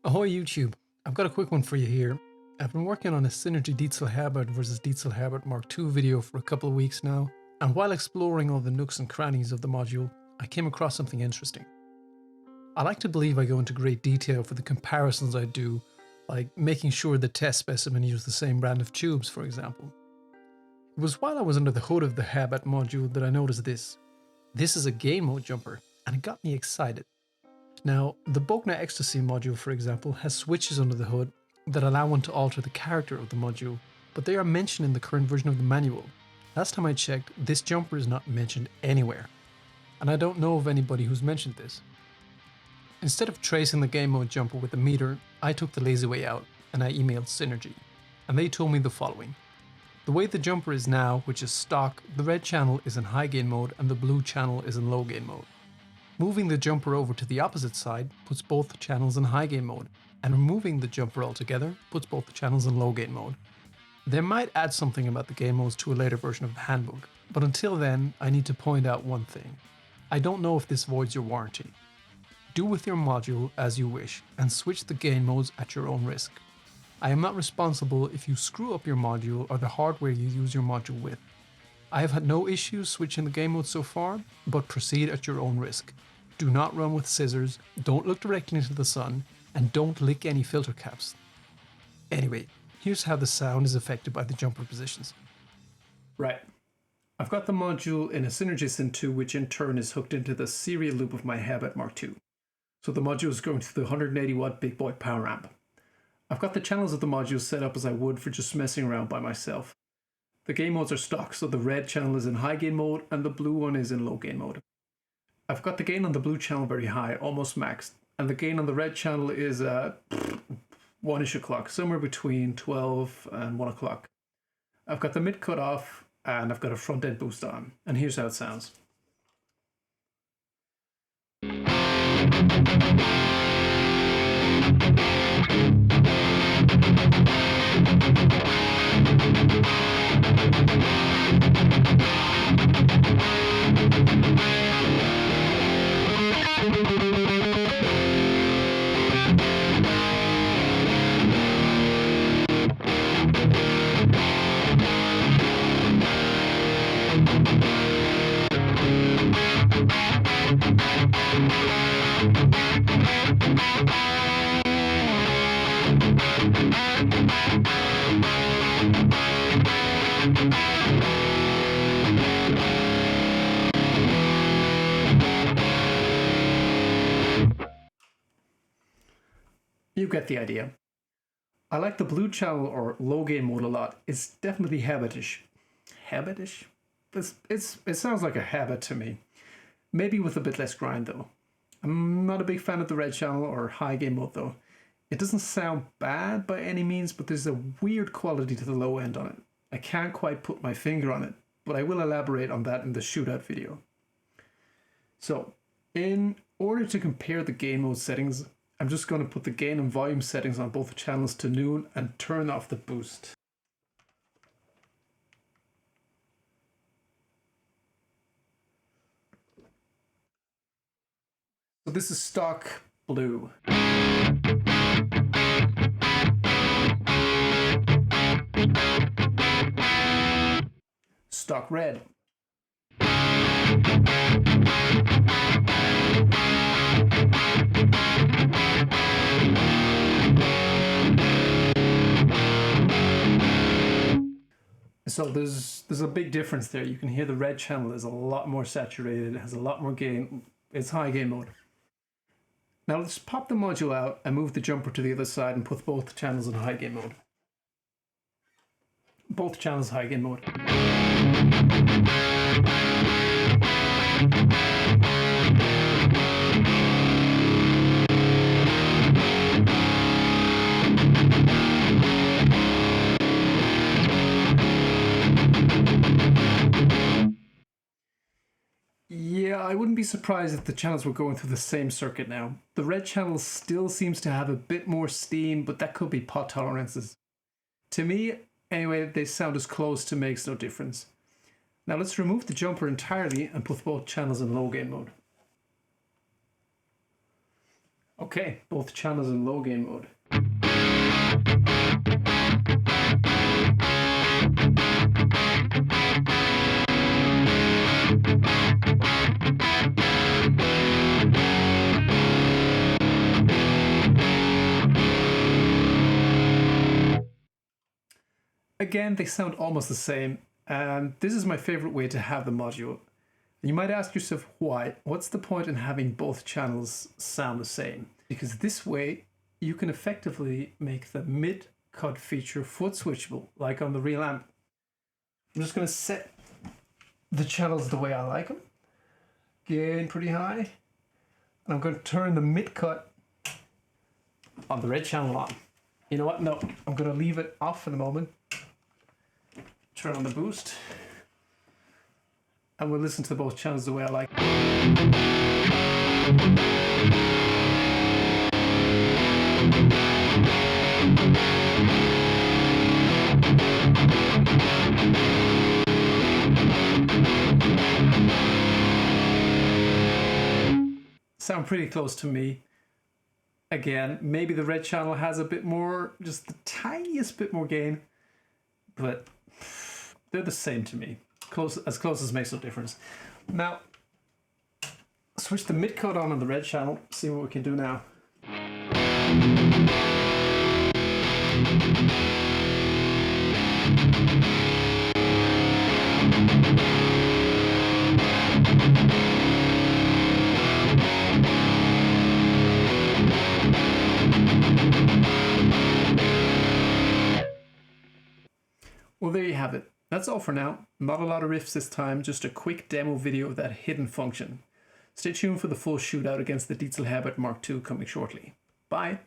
Ahoy YouTube! I've got a quick one for you here. I've been working on a Synergy Diezel Herbert versus Diezel Herbert Mark II video for a couple of weeks now, and while exploring all the nooks and crannies of the module, I came across something interesting. I like to believe I go into great detail for the comparisons I do, like making sure the test specimen used the same brand of tubes, for example. It was while I was under the hood of the Herbert module that I noticed this. This is a gain mode jumper, and it got me excited. Now, the Bogner Ecstasy module, for example, has switches under the hood that allow one to alter the character of the module, but they are mentioned in the current version of the manual. Last time I checked, this jumper is not mentioned anywhere, and I don't know of anybody who's mentioned this. Instead of tracing the game mode jumper with a meter, I took the lazy way out and I emailed Synergy, and they told me the following. The way the jumper is now, which is stock, the red channel is in high gain mode and the blue channel is in low gain mode. Moving the jumper over to the opposite side puts both channels in high gain mode, and removing the jumper altogether puts both channels in low gain mode. They might add something about the gain modes to a later version of the handbook, but until then I need to point out one thing. I don't know if this voids your warranty. Do with your module as you wish and switch the gain modes at your own risk. I am not responsible if you screw up your module or the hardware you use your module with. I have had no issues switching the game mode so far, but proceed at your own risk. Do not run with scissors, don't look directly into the sun, and don't lick any filter caps. Anyway, here's how the sound is affected by the jumper positions. Right, I've got the module in a Synergy SYN-2, which in turn is hooked into the serial loop of my Herbert Mark II. So the module is going to the 180 watt big boy power amp. I've got the channels of the module set up as I would for just messing around by myself. The gain modes are stock, so the red channel is in high gain mode and the blue one is in low gain mode. I've got the gain on the blue channel very high, almost maxed, and the gain on the red channel is 1-ish o'clock, somewhere between 12 and 1 o'clock. I've got the midcut off and I've got a front end boost on, and here's how it sounds. You get the idea. I like the blue channel or low gain mode a lot. It's definitely Herbertish. Herbertish? It sounds like a Herbert to me. Maybe with a bit less grind though. I'm not a big fan of the red channel or high gain mode though. It doesn't sound bad by any means, but there's a weird quality to the low end on it. I can't quite put my finger on it, but I will elaborate on that in the shootout video. So, in order to compare the gain mode settings, I'm just going to put the gain and volume settings on both channels to noon and turn off the boost. So this is stock blue. Stock red. So there's a big difference there. You can hear the red channel is a lot more saturated, it has a lot more gain, it's high gain mode. Now let's pop the module out and move the jumper to the other side and put both channels in high gain mode. Both channels high gain mode. Yeah, I wouldn't be surprised if the channels were going through the same circuit now. The red channel still seems to have a bit more steam, but that could be pot tolerances. To me, anyway, they sound as close to makes no difference. Now let's remove the jumper entirely and put both channels in low gain mode. Okay, both channels in low gain mode. Again, they sound almost the same, and this is my favorite way to have the module. You might ask yourself why. What's the point in having both channels sound the same? Because this way you can effectively make the mid-cut feature foot switchable, like on the real amp. I'm just going to set the channels the way I like them. Gain pretty high. And I'm going to turn the mid-cut on the red channel on. You know what? No, I'm going to leave it off for the moment. Turn on the boost. And we'll listen to both channels the way I like. Sound pretty close to me. Again, maybe the red channel has a bit more, just the tiniest bit more gain, but they're the same to me. As close as makes no difference. Now, switch the mid-cut on the red channel, see what we can do now. Well, there you have it. That's all for now. Not a lot of riffs this time, just a quick demo video of that hidden function. Stay tuned for the full shootout against the Diezel Herbert Mark II coming shortly. Bye!